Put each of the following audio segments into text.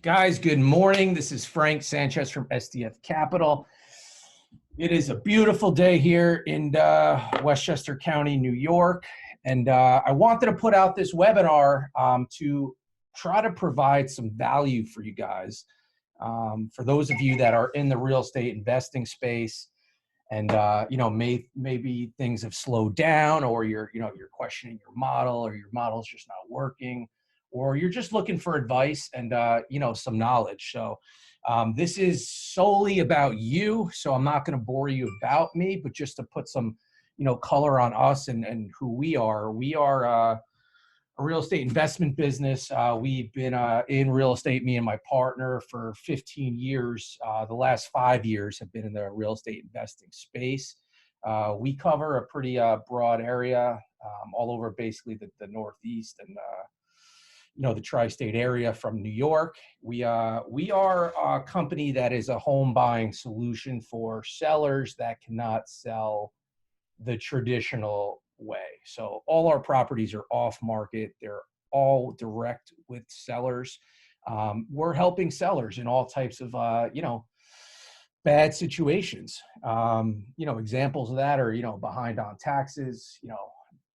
Guys, good morning. This is Frank Sanchez from SDF Capital. It is a beautiful day here in Westchester County, New York. And I wanted to put out this webinar to try to provide some value for you guys. For those of you that are in the real estate investing space and, maybe things have slowed down, or you're questioning your model, or your model's just not working, or you're just looking for advice and, some knowledge. So this is solely about you. So I'm not going to bore you about me, but just to put some, color on us and who we are. We are a real estate investment business. We've been in real estate, me and my partner, for 15 years. The last 5 years have been in the real estate investing space. We cover a pretty broad area, all over basically the Northeast and the tri-state area from New York. We are a company that is a home buying solution for sellers that cannot sell the traditional way. So all our properties are off market. They're all direct with sellers. We're helping sellers in all types of, bad situations. Examples of that are, behind on taxes,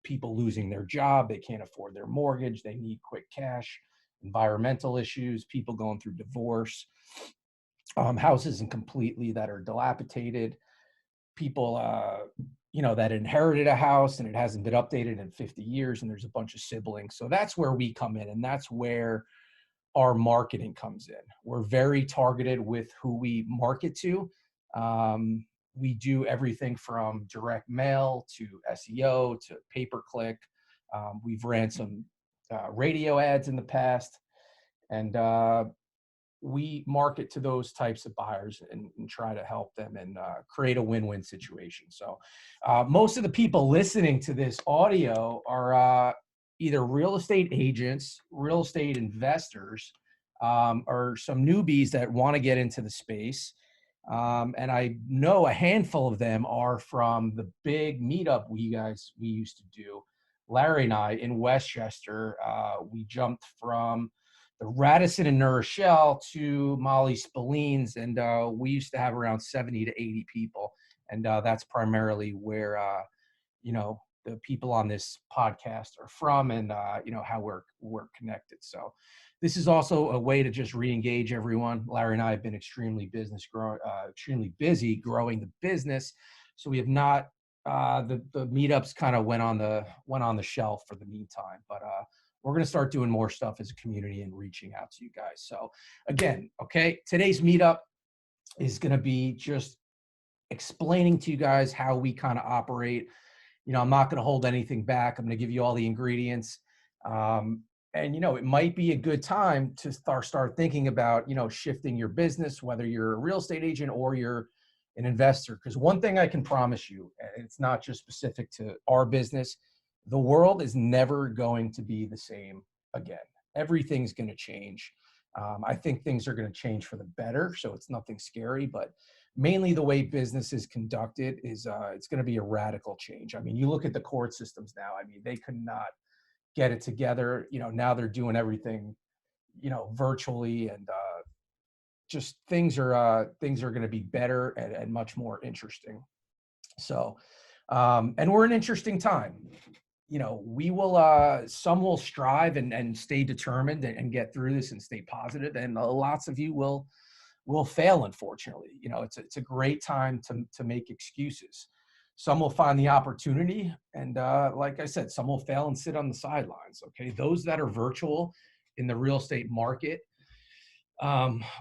people losing their job, they can't afford their mortgage, they need quick cash, environmental issues, people going through divorce, houses completely that are dilapidated, people that inherited a house and it hasn't been updated in 50 years and there's a bunch of siblings. So that's where we come in, and that's where our marketing comes in. We're very targeted with who we market to. We do everything from direct mail to SEO to pay-per-click. We've ran some radio ads in the past, and we market to those types of buyers and try to help them and create a win-win situation. So most of the people listening to this audio are either real estate agents, real estate investors, or some newbies that want to get into the space. And I know a handful of them are from the big meetup we used to do. Larry and I in Westchester, we jumped from the Radisson in New Rochelle to Molly Spillane's, and we used to have around 70 to 80 people. And that's primarily where, the people on this podcast are from, and, how we're connected. So this is also a way to just re-engage everyone. Larry and I have been extremely busy growing the business. So we have not, the meetups kind of went on the shelf for the meantime, but we're going to start doing more stuff as a community and reaching out to you guys. So again, okay, today's meetup is going to be just explaining to you guys how we kind of operate. I'm not going to hold anything back. I'm going to give you all the ingredients. And, it might be a good time to start thinking about, shifting your business, whether you're a real estate agent or you're an investor. Because one thing I can promise you, and it's not just specific to our business, the world is never going to be the same again. Everything's going to change. I think things are going to change for the better, so it's nothing scary, but mainly the way business is conducted is it's going to be a radical change. I mean, you look at the court systems now. I mean, they could not get it together. Now they're doing everything, virtually, and just things are going to be better and much more interesting. So, and we're in an interesting time. We will, some will strive and stay determined and get through this and stay positive, and lots of you will fail, unfortunately. It's a great time to make excuses. Some will find the opportunity, and like I said, some will fail and sit on the sidelines. Okay, those that are virtual in the real estate market,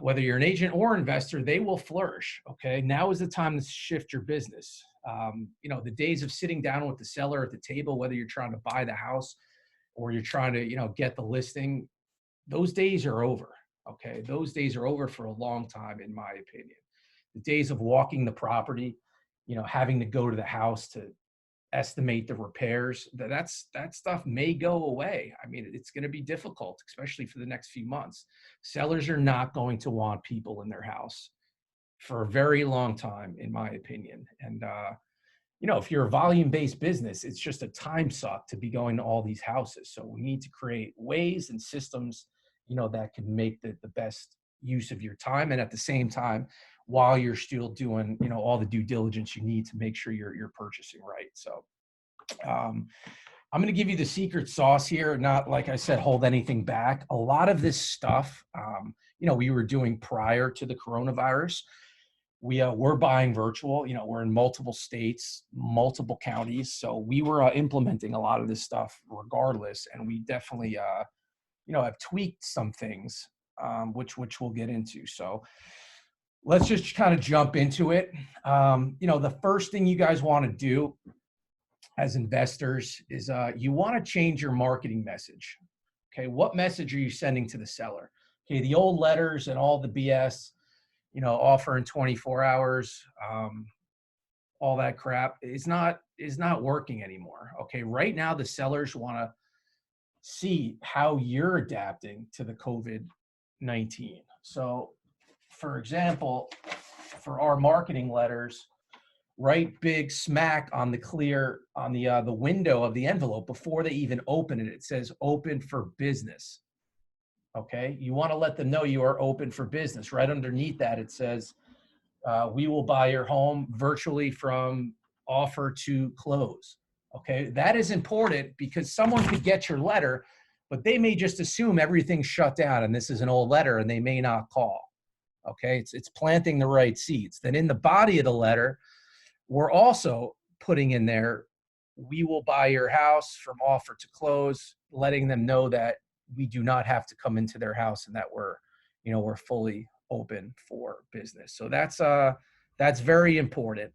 whether you're an agent or investor, they will flourish. Okay, now is the time to shift your business. The days of sitting down with the seller at the table, whether you're trying to buy the house or you're trying to, get the listing, those days are over. Okay, those days are over for a long time, in my opinion. The days of walking the property, having to go to the house to estimate the repairs, that stuff may go away. I mean, it's going to be difficult, especially for the next few months. Sellers are not going to want people in their house for a very long time, in my opinion. And, if you're a volume-based business, it's just a time suck to be going to all these houses. So we need to create ways and systems that can make the best use of your time, and at the same time, while you're still doing, all the due diligence you need to make sure you're purchasing right. So I'm going to give you the secret sauce here, not, like I said, hold anything back. A lot of this stuff, we were doing prior to the coronavirus. We're buying virtual. We're in multiple states, multiple counties, so we were implementing a lot of this stuff regardless, and we definitely, have tweaked some things, which we'll get into. So let's just kind of jump into it. The first thing you guys want to do as investors is you want to change your marketing message. Okay, what message are you sending to the seller? Okay, the old letters and all the BS, offer in 24 hours, all that crap is not working anymore. Okay, right now the sellers want to see how you're adapting to the COVID-19. So, for example, for our marketing letters, write big smack on the window of the envelope before they even open it. It says "Open for business." Okay, you want to let them know you are open for business. Right underneath that, it says, "We will buy your home virtually from offer to close." Okay, that is important because someone could get your letter, but they may just assume everything's shut down and this is an old letter, and they may not call. Okay, it's planting the right seeds. Then in the body of the letter, we're also putting in there, "We will buy your house from offer to close," letting them know that we do not have to come into their house and that we're fully open for business. So that's very important.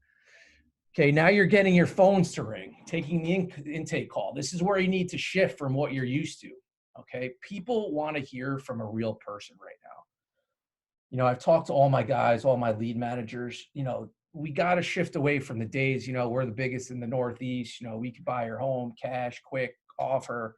Okay, now you're getting your phones to ring, taking the intake call. This is where you need to shift from what you're used to. Okay, people want to hear from a real person right now. I've talked to all my guys, all my lead managers. We got to shift away from the days, we're the biggest in the Northeast. We could buy your home cash, quick offer,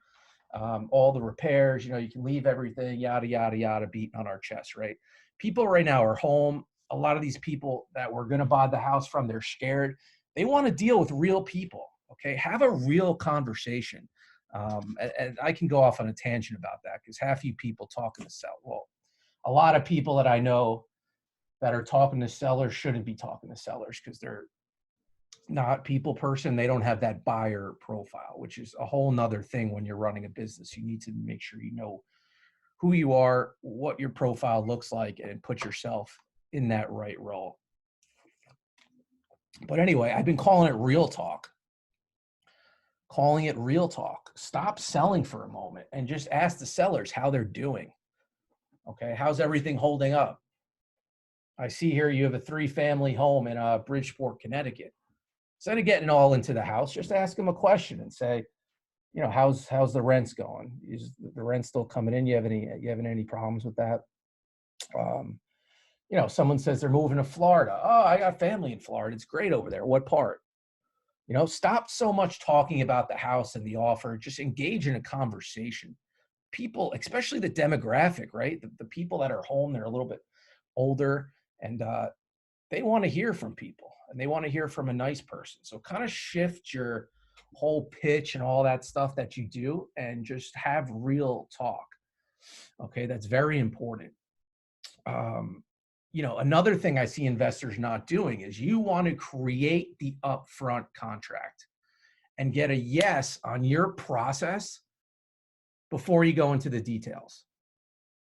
all the repairs, you can leave everything, yada, yada, yada, beating on our chest, right? People right now are home. A lot of these people that we're going to buy the house from, they're scared. They want to deal with real people. Okay, have a real conversation. And I can go off on a tangent about that because half you people talking to sell. Well, a lot of people that I know that are talking to sellers shouldn't be talking to sellers because they're not people person. They don't have that buyer profile, which is a whole nother thing when you're running a business. You need to make sure you know who you are, what your profile looks like, and put yourself in that right role. But anyway, I've been calling it real talk. Calling it real talk. Stop selling for a moment and just ask the sellers how they're doing. Okay, how's everything holding up? I see here you have a 3-family home in Bridgeport, Connecticut. Instead of getting all into the house, just ask them a question and say, how's the rents going? Is the rent still coming in? You having any problems with that? Someone says they're moving to Florida. Oh, I got family in Florida. It's great over there. What part? Stop so much talking about the house and the offer. Just engage in a conversation. People, especially the demographic, right? The people that are home, they're a little bit older, and they want to hear from people, and they want to hear from a nice person. So kind of shift your whole pitch and all that stuff that you do and just have real talk. Okay, that's very important. Another thing I see investors not doing is you want to create the upfront contract and get a yes on your process before you go into the details.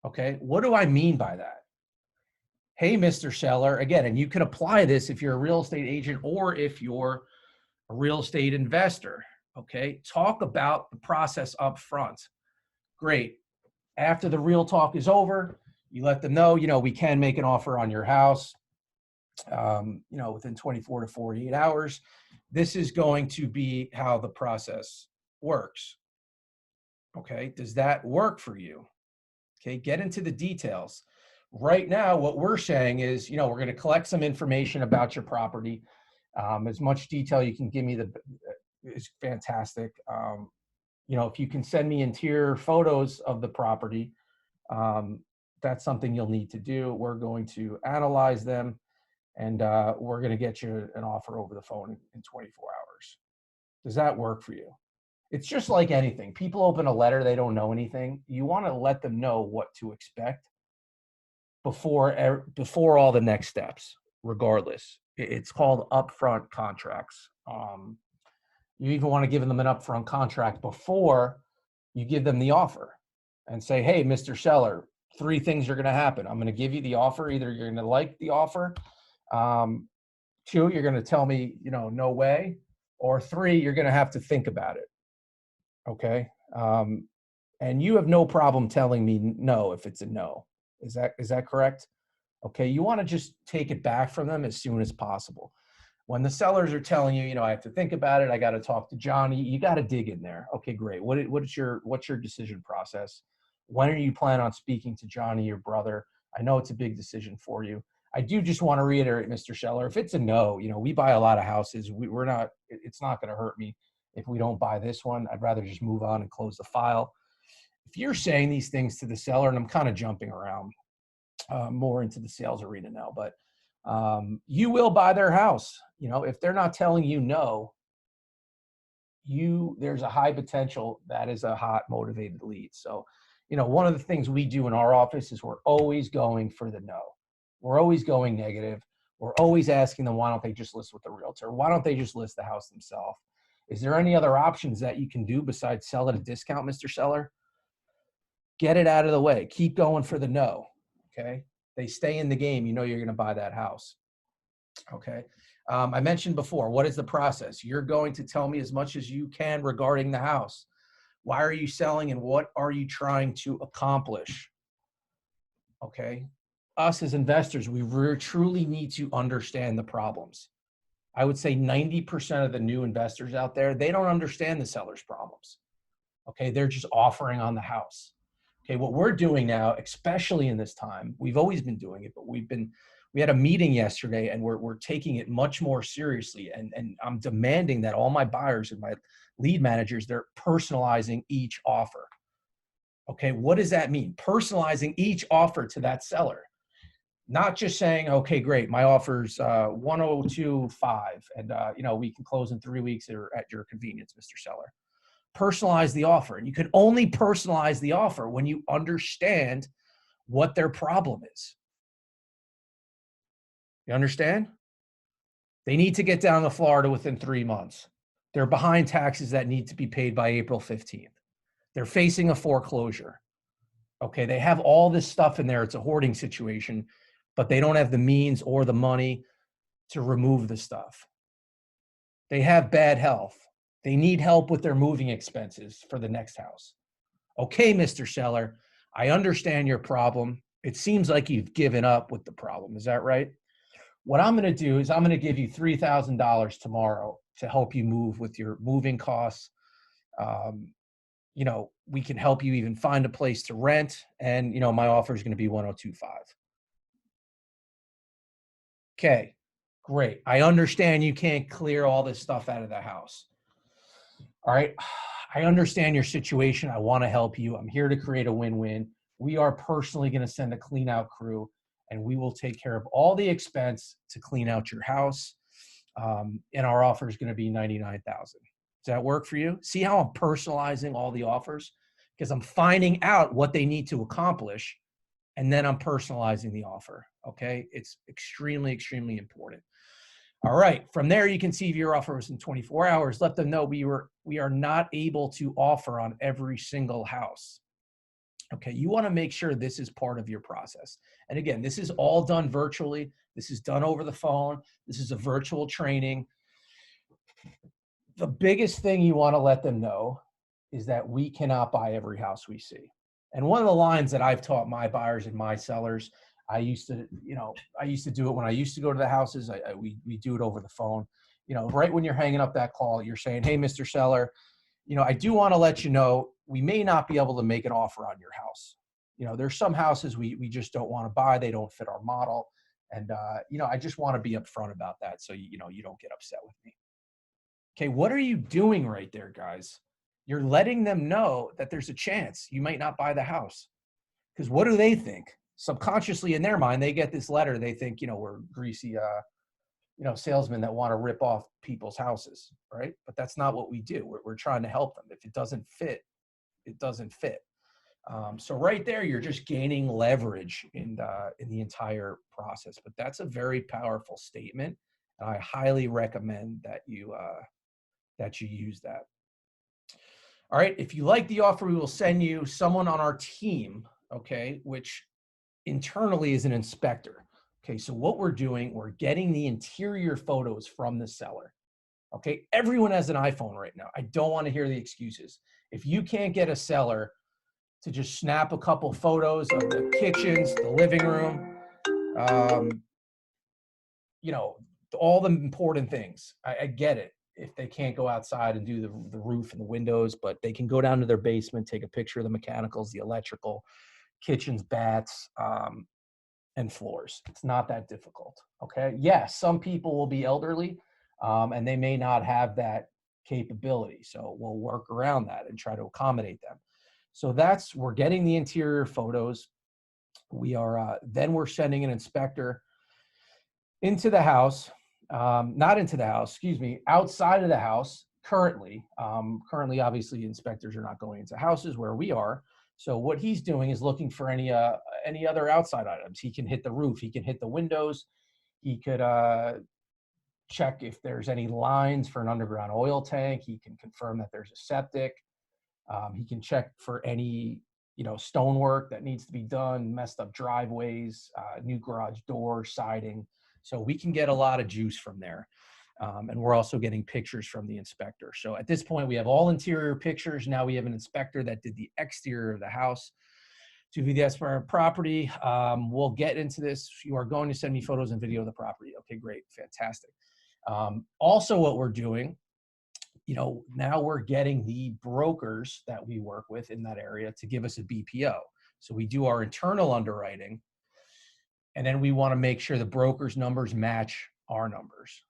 Okay, what do I mean by that? Hey, Mr. Seller, again, and you can apply this if you're a real estate agent or if you're a real estate investor. Okay, talk about the process up front. Great. After the real talk is over, you let them know, we can make an offer on your house, within 24 to 48 hours. This is going to be how the process works. Okay, does that work for you? Okay, get into the details. Right now, what we're saying is, we're going to collect some information about your property. As much detail you can give me is fantastic. If you can send me interior photos of the property, that's something you'll need to do. We're going to analyze them, and we're going to get you an offer over the phone in 24 hours. Does that work for you? It's just like anything. People open a letter, they don't know anything. You want to let them know what to expect before all the next steps, regardless. It's called upfront contracts. You even want to give them an upfront contract before you give them the offer and say, hey, Mr. Seller, 3 things are going to happen. I'm going to give you the offer. Either you're going to like the offer. 2, you're going to tell me, no way. Or 3, you're going to have to think about it. Okay. And you have no problem telling me no if it's a no. Is that correct? Okay. You want to just take it back from them as soon as possible. When the sellers are telling you, I have to think about it, I got to talk to Johnny, you got to dig in there. Okay, great. What's your decision process? When are you planning on speaking to Johnny, your brother? I know it's a big decision for you. I do just want to reiterate, Mr. Seller, if it's a no, we buy a lot of houses. It's not going to hurt me if we don't buy this one. I'd rather just move on and close the file. If you're saying these things to the seller, and I'm kind of jumping around more into the sales arena now, but you will buy their house. If they're not telling you no, there's a high potential that is a hot motivated lead. So, one of the things we do in our office is we're always going for the no. We're always going negative. We're always asking them, why don't they just list with the realtor? Why don't they just list the house themselves? Is there any other options that you can do besides sell at a discount, Mr. Seller? Get it out of the way. Keep going for the no. Okay. They stay in the game. You're going to buy that house. Okay. I mentioned before, what is the process? You're going to tell me as much as you can regarding the house. Why are you selling and what are you trying to accomplish? Okay. Us as investors, we truly need to understand the problems. I would say 90% of the new investors out there, they don't understand the seller's problems. Okay. They're just offering on the house. Okay. What we're doing now, especially in this time, we've always been doing it, but we had a meeting yesterday and we're taking it much more seriously. And I'm demanding that all my buyers and my lead managers, they're personalizing each offer. Okay. What does that mean? Personalizing each offer to that seller. Not just saying, okay, great, my offer's 102.5 and we can close in 3 weeks or at your convenience, Mr. Seller. Personalize the offer. And you can only personalize the offer when you understand what their problem is. You understand? They need to get down to Florida within 3 months. They're behind taxes that need to be paid by April 15th. They're facing a foreclosure. Okay, they have all this stuff in there. It's a hoarding situation, but they don't have the means or the money to remove the stuff. They have bad health. They need help with their moving expenses for the next house. Okay, Mr. Seller, I understand your problem. It seems like you've given up with the problem. Is that right? What I'm going to do is I'm going to give you $3,000 tomorrow to help you move with your moving costs. We can help you even find a place to rent. And, my offer is going to be 102.5. Okay, great. I understand you can't clear all this stuff out of the house. All right. I understand your situation. I want to help you. I'm here to create a win-win. We are personally going to send a clean out crew and we will take care of all the expense to clean out your house. And our offer is going to be $99,000. Does that work for you? See how I'm personalizing all the offers? Because I'm finding out what they need to accomplish, and then I'm personalizing the offer. Okay? It's extremely, extremely important. All right. From there, you can see if your offer was in 24 hours. Let them know we are not able to offer on every single house. Okay. You want to make sure this is part of your process. And again, this is all done virtually. This is done over the phone. This is a virtual training. The biggest thing you want to let them know is that we cannot buy every house we see. And one of the lines that I've taught my buyers and my sellers, I used to do it when I used to go to the houses. We do it over the phone. Right when you're hanging up that call, you're saying, hey, Mr. Seller, I do want to let you know, we may not be able to make an offer on your house. There's some houses we just don't want to buy. They don't fit our model. And, I just want to be upfront about that. So, you don't get upset with me. Okay. What are you doing right there, guys? You're letting them know that there's a chance you might not buy the house. Because what do they think? Subconsciously in their mind, they get this letter. They think, we're greasy salesmen that want to rip off people's houses, right? But that's not what we do. We're trying to help them. If it doesn't fit, it doesn't fit. So right there, you're just gaining leverage in the entire process. But that's a very powerful statement, and I highly recommend that you use that. All right. If you like the offer, we will send you someone on our team, okay, which internally is an inspector. Okay. So what we're doing, we're getting the interior photos from the seller. Okay. Everyone has an iPhone right now. I don't want to hear the excuses. If you can't get a seller to just snap a couple photos of the kitchens, the living room, all the important things, I get it. If they can't go outside and do the roof and the windows, but they can go down to their basement, take a picture of the mechanicals, the electrical, kitchens, baths, and floors. It's not that difficult, okay? Yes, some people will be elderly, and they may not have that capability. So we'll work around that and try to accommodate them. So we're getting the interior photos. Then we're sending an inspector into the house. Not into the house, excuse me, outside of the house currently. Currently, obviously, inspectors are not going into houses where we are. So what he's doing is looking for any other outside items. He can hit the roof. He can hit the windows. He could check if there's any lines for an underground oil tank. He can confirm that there's a septic. He can check for any stonework that needs to be done, messed up driveways, new garage door, siding. So we can get a lot of juice from there. And we're also getting pictures from the inspector. So at this point, we have all interior pictures. Now we have an inspector that did the exterior of the house to view the SDF property. We'll get into this. You are going to send me photos and video of the property. Okay, great, fantastic. Also what we're doing, now we're getting the brokers that we work with in that area to give us a BPO. So we do our internal underwriting, and then we want to make sure the broker's numbers match our numbers.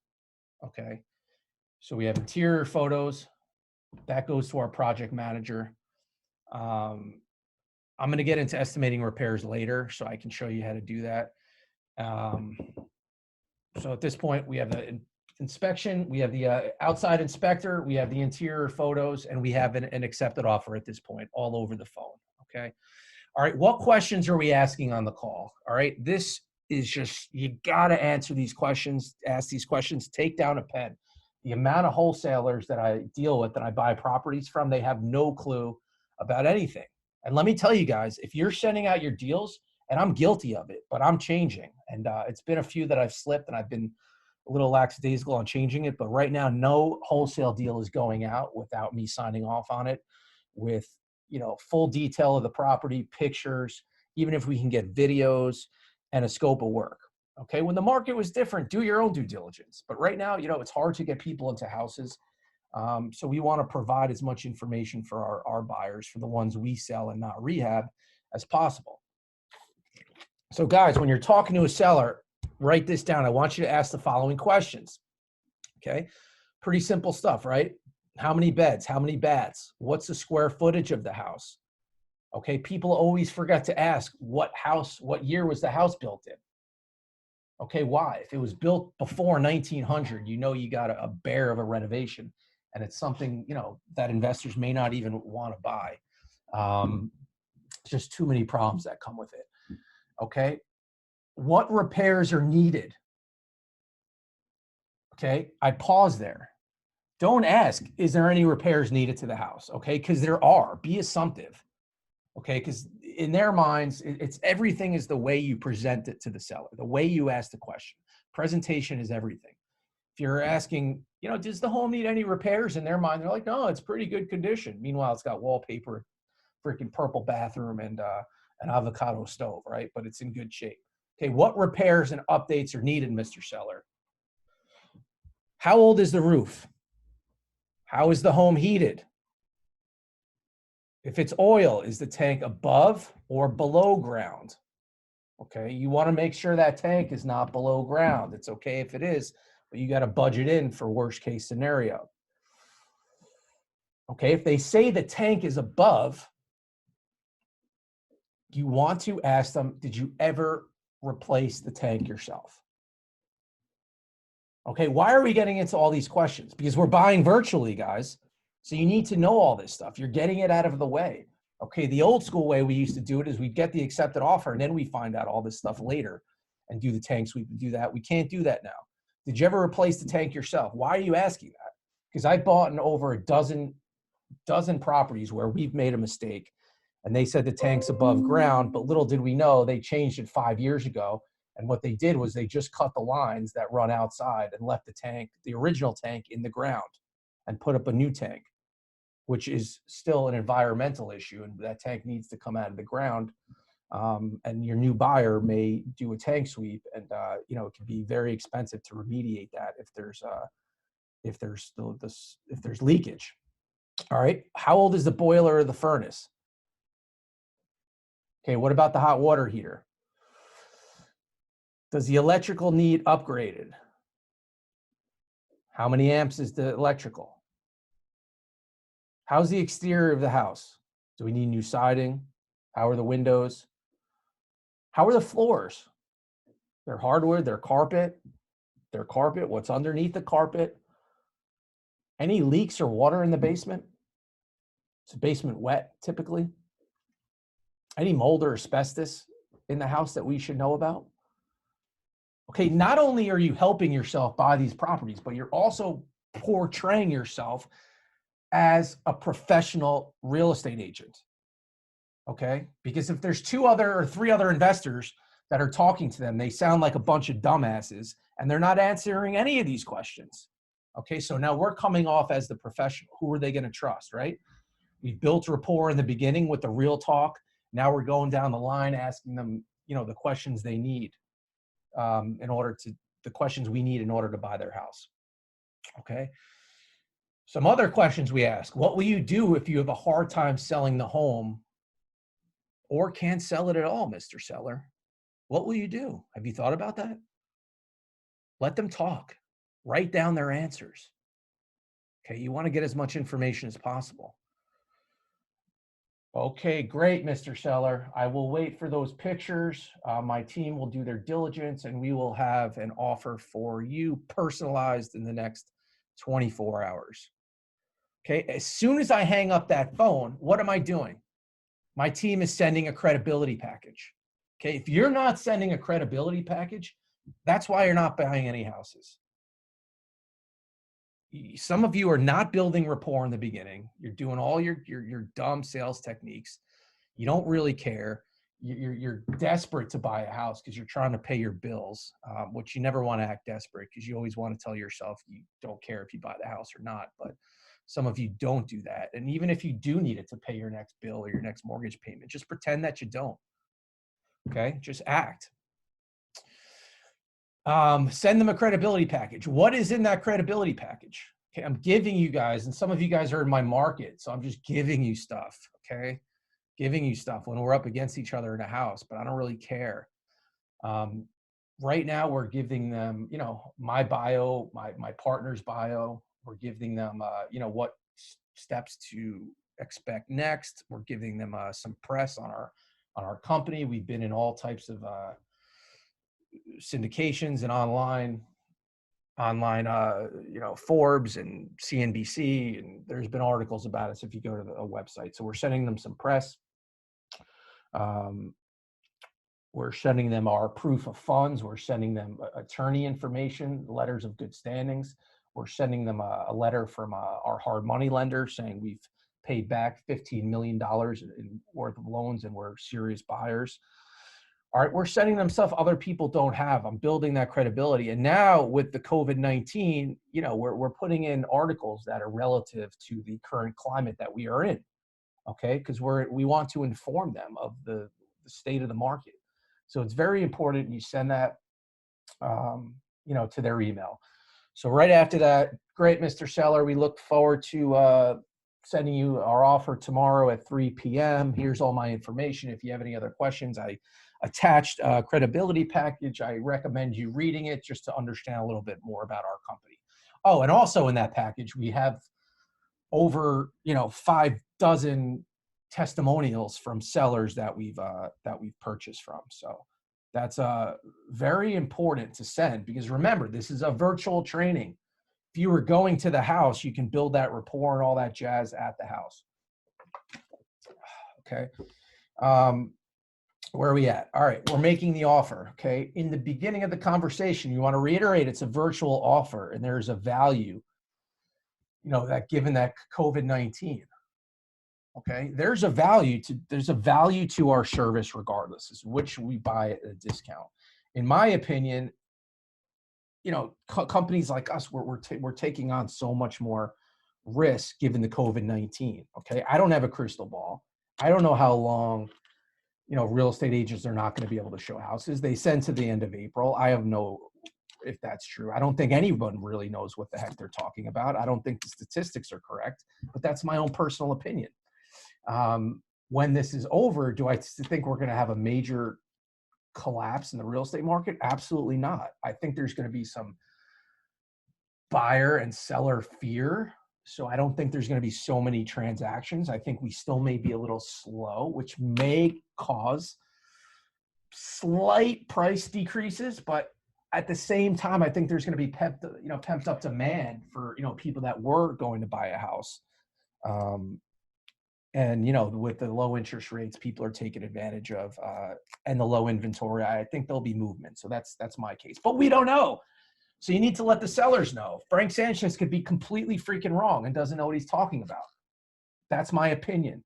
Okay. So we have interior photos that goes to our project manager. I'm going to get into estimating repairs later, so I can show you how to do that. So at this point, we have the inspection, we have the outside inspector, we have the interior photos, and we have an accepted offer at this point, all over the phone. Okay. All right. What questions are we asking on the call? All right. This is just, you got to answer these questions, ask these questions, take down a pen. The amount of wholesalers that I deal with, that I buy properties from, they have no clue about anything. And let me tell you guys, if you're sending out your deals, and I'm guilty of it, but I'm changing. And it's been a few that I've slipped, and I've been a little lackadaisical on changing it. But right now, no wholesale deal is going out without me signing off on it with, full detail of the property, pictures, even if we can get videos and a scope of work. Okay. When the market was different, do your own due diligence. But right now, it's hard to get people into houses. So we want to provide as much information for our buyers, for the ones we sell and not rehab, as possible. So guys, when you're talking to a seller, write this down. I want you to ask the following questions. Okay. Pretty simple stuff, right? How many beds? How many baths? What's the square footage of the house? Okay. People always forget to ask what year was the house built in? Okay. Why? If it was built before 1900, you got a bear of a renovation, and it's something, that investors may not even want to buy. Just too many problems that come with it. Okay. What repairs are needed? Okay. I pause there. Don't ask, is there any repairs needed to the house? Okay. Because there are. Be assumptive. Okay. Because in their minds, it's everything is the way you present it to the seller, the way you ask the question. Presentation is everything. If you're asking, does the home need any repairs? In their mind, they're like, no, it's pretty good condition. Meanwhile, it's got wallpaper, freaking purple bathroom, and an avocado stove, right? But it's in good shape. Okay, what repairs and updates are needed, Mr. Seller? How old is the roof? How is the home heated? If it's oil, is the tank above or below ground? Okay, you want to make sure that tank is not below ground. It's okay if it is, but you got to budget in for worst case scenario. Okay, if they say the tank is above, you want to ask them, did you ever replace the tank yourself? Okay, why are we getting into all these questions? Because we're buying virtually, guys. So you need to know all this stuff. You're getting it out of the way. Okay, the old school way we used to do it is we'd get the accepted offer and then we find out all this stuff later and do the tank sweep and do that. We can't do that now. Did you ever replace the tank yourself? Why are you asking that? Because I bought in over a dozen properties where we've made a mistake and they said the tank's above ground, but little did we know they changed it 5 years ago. And what they did was they just cut the lines that run outside and left the tank, the original tank, in the ground and put up a new tank, which is still an environmental issue. And that tank needs to come out of the ground. And your new buyer may do a tank sweep, and you know, it can be very expensive to remediate that if there's leakage. All right. How old is the boiler or the furnace? Okay. What about the hot water heater? Does the electrical need upgraded? How many amps is the electrical? How's the exterior of the house? Do we need new siding? How are the windows? How are the floors? They're hardwood, they're carpet, what's underneath the carpet? Any leaks or water in the basement? Is the basement wet typically? Any mold or asbestos in the house that we should know about? Okay, not only are you helping yourself buy these properties, but you're also portraying yourself as a professional real estate agent. Okay, because if there's 2 other or 3 other investors that are talking to them, they sound like a bunch of dumbasses and they're not answering any of these questions. Okay, so now we're coming off as the professional. Who are they going to trust, right? We've built rapport in the beginning with the real talk. Now we're going down the line asking them, you know, the questions they need the questions we need in order to buy their house. Okay. Some other questions we ask: what will you do if you have a hard time selling the home or can't sell it at all, Mr. Seller? What will you do? Have you thought about that? Let them talk. Write down their answers. Okay, you want to get as much information as possible. Okay, great, Mr. Seller. I will wait for those pictures. My team will do their diligence and we will have an offer for you personalized in the next 24 hours. Okay, as soon as I hang up that phone, what am I doing? My team is sending a credibility package. Okay, if you're not sending a credibility package, that's why you're not buying any houses. Some of you are not building rapport in the beginning. You're doing all your dumb sales techniques. You don't really care. You're desperate to buy a house because you're trying to pay your bills, which you never want to act desperate because you always want to tell yourself you don't care if you buy the house or not. But some of you don't do that. And even if you do need it to pay your next bill or your next mortgage payment, just pretend that you don't. Okay, just act. Send them a credibility package. What is in that credibility package? Okay, I'm giving you guys, and some of you guys are in my market, so I'm just giving you stuff, okay? Giving you stuff when we're up against each other in a house, but I don't really care. Right now, we're giving them, you know, my bio, my partner's bio. We're giving them, you know, what steps to expect next. We're giving them some press on our company. We've been in all types of syndications and online you know, Forbes and CNBC, and there's been articles about us if you go to the website. So we're sending them some press. We're sending them our proof of funds. We're sending them attorney information, letters of good standings. We're sending them a letter from our hard money lender saying we've paid back $15 million in worth of loans and we're serious buyers. All right, we're sending them stuff other people don't have. I'm building that credibility. And now with the COVID-19, you know, we're putting in articles that are relative to the current climate that we are in, okay? Because we want to inform them of the state of the market. So it's very important you send that, you know, to their email. So right after that, great, Mr. Seller, we look forward to sending you our offer tomorrow at 3 p.m. Here's all my information. If you have any other questions, I attached a credibility package. I recommend you reading it just to understand a little bit more about our company. Oh, and also in that package, we have over, you know, 5 dozen testimonials from sellers that we've purchased from. So That's very important to send, because remember, this is a virtual training. If you were going to the house, you can build that rapport and all that jazz at the house. Okay. Where are we at? All right, we're making the offer. Okay. In the beginning of the conversation, you want to reiterate it's a virtual offer and there's a value, that given that COVID-19. Okay, there's a value to our service regardless, is which we buy at a discount. In my opinion, companies like us, we're taking on so much more risk given the COVID-19. Okay, I don't have a crystal ball. I don't know how long real estate agents are not going to be able to show houses. They said to the end of April. I have no if that's true. I don't think anyone really knows what the heck they're talking about. I don't think the statistics are correct, but that's my own personal opinion. When this is over, do I think we're going to have a major collapse in the real estate market? Absolutely not. I think there's going to be some buyer and seller fear. So I don't think there's going to be so many transactions. I think we still may be a little slow, which may cause slight price decreases, but at the same time, I think there's going to be pumped up demand for, people that were going to buy a house. And, with the low interest rates, people are taking advantage of, and the low inventory, I think there'll be movement. So that's my case, but we don't know. So you need to let the sellers know. Frank Sanchez could be completely freaking wrong and doesn't know what he's talking about. That's my opinion.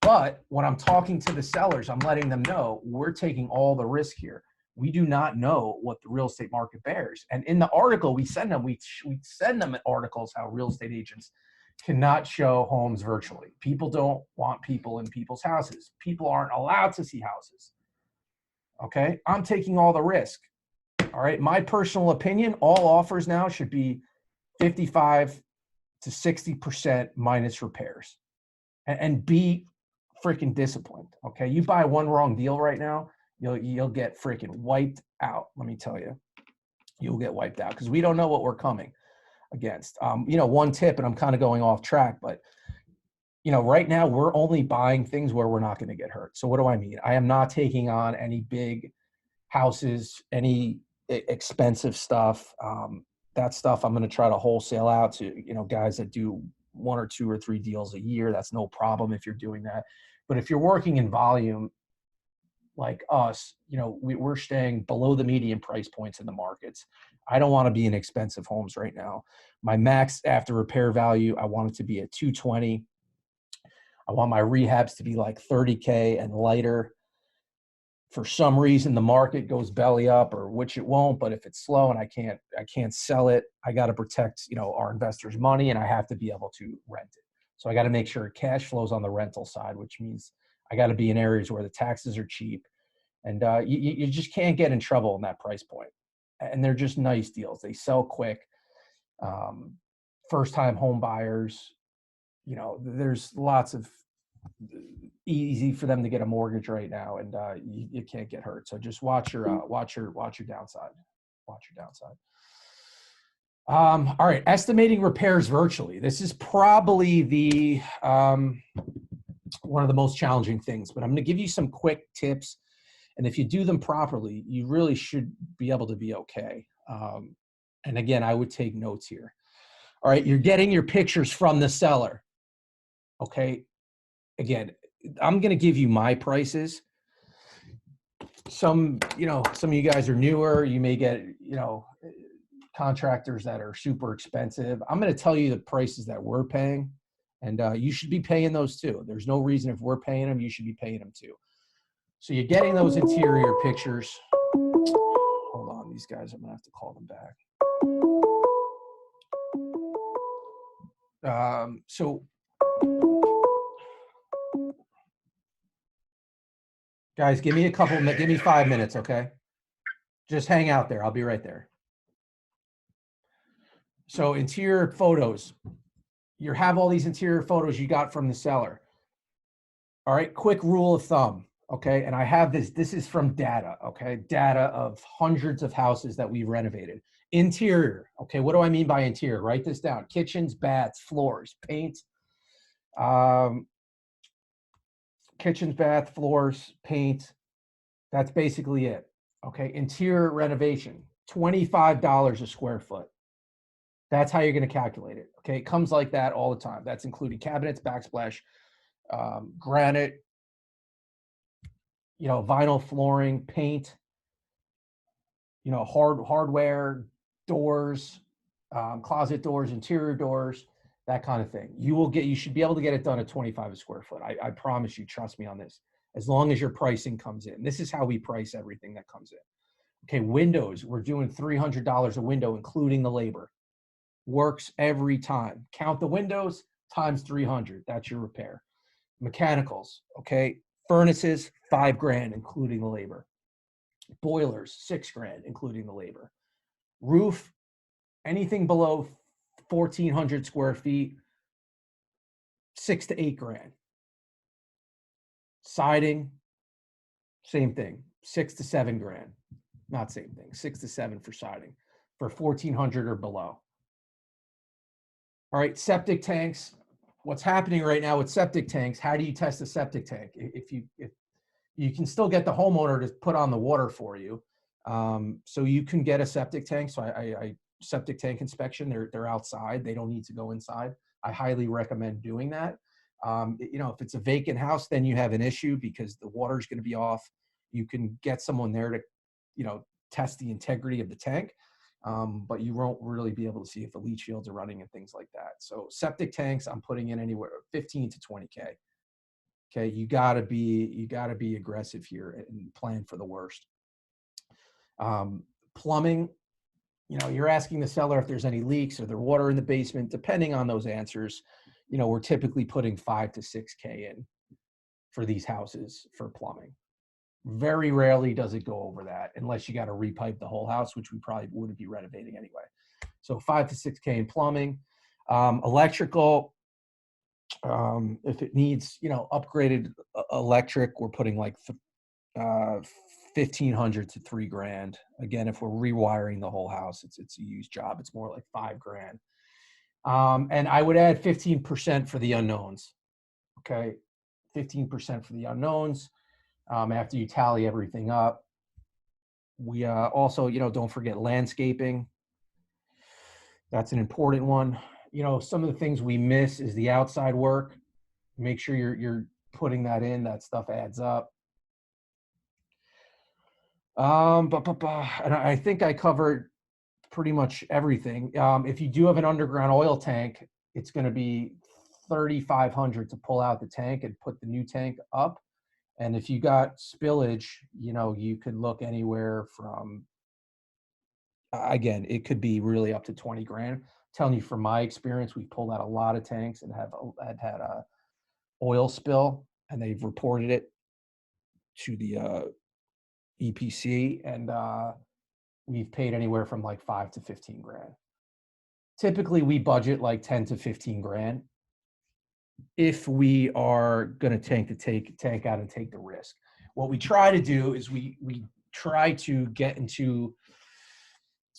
But when I'm talking to the sellers, I'm letting them know we're taking all the risk here. We do not know what the real estate market bears. And in the article we send them, we send them articles how real estate agents cannot show homes virtually. People don't want people in people's houses. People aren't allowed to see houses. Okay, I'm taking all the risk. All right, my personal opinion, all offers now should be 55 to 60% minus repairs, and be freaking disciplined. Okay, you buy one wrong deal right now, you'll get freaking wiped out. Let me tell you, you'll get wiped out because we don't know what we're coming against. One tip, and I'm kind of going off track, but right now we're only buying things where we're not going to get hurt. So what do I mean? I am not taking on any big houses, any expensive stuff. That stuff I'm going to try to wholesale out to, guys that do 1 or 2 or 3 deals a year. That's no problem if you're doing that. But if you're working in volume like us, we're staying below the median price points in the markets. I don't want to be in expensive homes right now. My max after repair value, I want it to be at 220. I want my rehabs to be like 30K and lighter. For some reason, the market goes belly up, or which it won't, but if it's slow and I can't sell it, I got to protect, our investors' money, and I have to be able to rent it. So I got to make sure cash flows on the rental side, which means I got to be in areas where the taxes are cheap, and you just can't get in trouble in that price point. And they're just nice deals. They sell quick. First-time home buyers, there's lots of easy for them to get a mortgage right now, and you can't get hurt. So just watch your downside. Watch your downside. All right, estimating repairs virtually. This is probably the one of the most challenging things, but I'm going to give you some quick tips, and if you do them properly, you really should be able to be okay. And again, I would take notes here. All right, you're getting your pictures from the seller. Okay, again, I'm going to give you my prices. Some of you guys are newer. You may get, contractors that are super expensive. I'm going to tell you the prices that we're paying, and you should be paying those too. There's no reason if we're paying them, you should be paying them too. So you're getting those interior pictures. Hold on, these guys, I'm going to have to call them back. Guys, give me 5 minutes, okay? Just hang out there. I'll be right there. So interior photos. You have all these interior photos you got from the seller. All right, quick rule of thumb, okay? And I have this. This is from data, okay? Data of hundreds of houses that we've renovated. Interior, okay? What do I mean by interior? Write this down. Kitchens, baths, floors, paint. Kitchens, bath, floors, paint. That's basically it. Okay, interior renovation, $25 a square foot. That's how you're going to calculate it. Okay, it comes like that all the time. That's including cabinets, backsplash, granite, vinyl flooring, paint, hardware, doors, closet doors, interior doors, that kind of thing. You should be able to get it done at 25 a square foot. I promise you, trust me on this. As long as your pricing comes in. This is how we price everything that comes in. Okay, windows, we're doing $300 a window, including the labor. Works every time. Count the windows times 300. That's your repair. Mechanicals, okay, furnaces, $5,000, including the labor. Boilers, $6,000, including the labor. Roof, anything below 1,400 square feet, $6,000 to $8,000. Siding, same thing, $6,000 to $7,000. Not same thing, $6,000 to $7,000 for siding, for 1,400 or below. All right, septic tanks. What's happening right now with septic tanks? How do you test a septic tank? If you can still get the homeowner to put on the water for you, so you can get a septic tank. So I septic tank inspection. They're outside. They don't need to go inside. I highly recommend doing that. If it's a vacant house, then you have an issue because the water is going to be off. You can get someone there to, test the integrity of the tank. But you won't really be able to see if the leach fields are running and things like that. So septic tanks, I'm putting in anywhere 15 to 20K. Okay, you gotta be aggressive here and plan for the worst. Plumbing, you're asking the seller if there's any leaks or there's water in the basement. Depending on those answers, we're typically putting 5 to 6K in for these houses for plumbing. Very rarely does it go over that unless you got to repipe the whole house, which we probably wouldn't be renovating anyway. So 5 to 6K in plumbing. Electrical, if it needs, upgraded electric, we're putting like 1,500 to $3,000. Again, if we're rewiring the whole house, it's a used job. It's more like $5,000. And I would add 15% for the unknowns. Okay, 15% for the unknowns. After you tally everything up. We also, don't forget landscaping. That's an important one. Some of the things we miss is the outside work. Make sure you're putting that in. That stuff adds up. And I think I covered pretty much everything. If you do have an underground oil tank, it's going to be $3,500 to pull out the tank and put the new tank up. And if you got spillage, you could look anywhere from, again, it could be really up to $20,000. I'm telling you from my experience, we pulled out a lot of tanks and had a oil spill, and they've reported it to the EPC, and we've paid anywhere from like $5,000 to $15,000. Typically, we budget like $10,000 to $15,000 if we are going to take the tank out and take the risk. What we try to do is we try to get into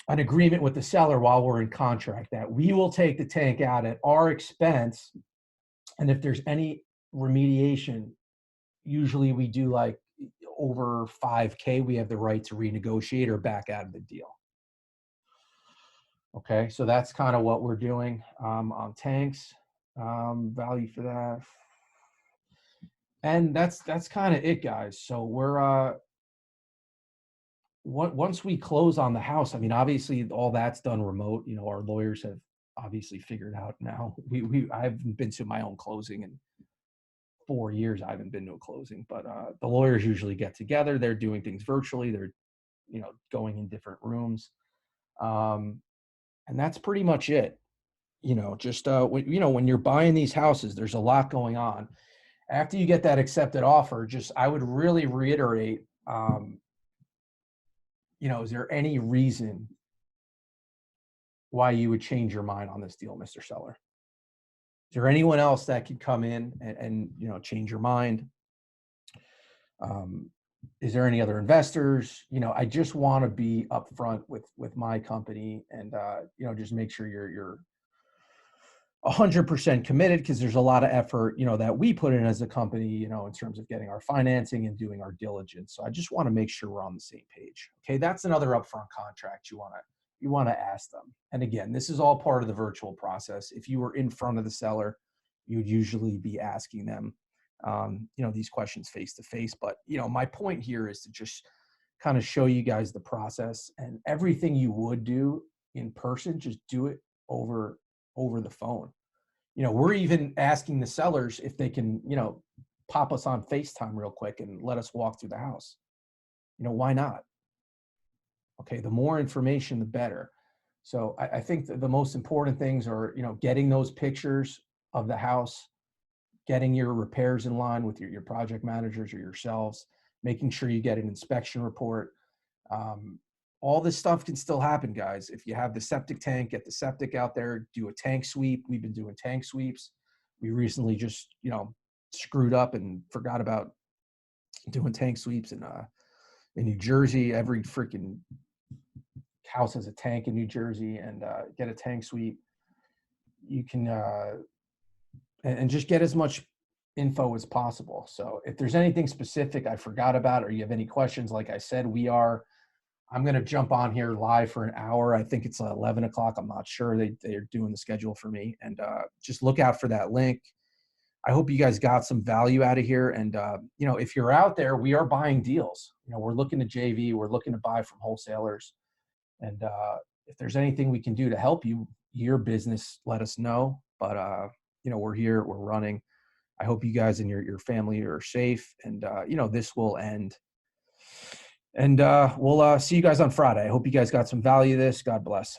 an agreement with the seller while we're in contract that we will take the tank out at our expense. And if there's any remediation, usually we do like over 5K, we have the right to renegotiate or back out of the deal. Okay, so that's kind of what we're doing on tanks. Value for that, and that's kind of it, guys. So we're once we close on the house, I mean, obviously all that's done remote. Our lawyers have obviously figured out now. I haven't been to my own closing in 4 years. I haven't been to a closing, but the lawyers usually get together. They're doing things virtually. They're going in different rooms, and that's pretty much it. When you're buying these houses, there's a lot going on. After you get that accepted offer, I would really reiterate, is there any reason why you would change your mind on this deal, Mr. Seller? Is there anyone else that could come in and change your mind? Is there any other investors? I just want to be upfront with my company and, just make sure you're 100% committed because there's a lot of effort, that we put in as a company, in terms of getting our financing and doing our diligence. So I just want to make sure we're on the same page. Okay, that's another upfront contract you want to ask them. And again, this is all part of the virtual process. If you were in front of the seller, you would usually be asking them, these questions face to face. But my point here is to just kind of show you guys the process, and everything you would do in person, just do it over the phone. We're even asking the sellers if they can, pop us on FaceTime real quick and let us walk through the house. Why not? Okay, the more information, the better. So I think that the most important things are, getting those pictures of the house, getting your repairs in line with your project managers or yourselves, making sure you get an inspection report. All this stuff can still happen, guys. If you have the septic tank, get the septic out there, do a tank sweep. We've been doing tank sweeps. We recently just, screwed up and forgot about doing tank sweeps in New Jersey. Every freaking house has a tank in New Jersey, and get a tank sweep. You can, and just get as much info as possible. So if there's anything specific I forgot about, or you have any questions, like I said, I'm going to jump on here live for an hour. I think it's 11 o'clock. I'm not sure. They're doing the schedule for me. And just look out for that link. I hope you guys got some value out of here. And, if you're out there, we are buying deals. We're looking to JV. We're looking to buy from wholesalers. And if there's anything we can do to help you, your business, let us know. But, we're here. We're running. I hope you guys and your family are safe. And, this will end. And we'll see you guys on Friday. I hope you guys got some value of this. God bless.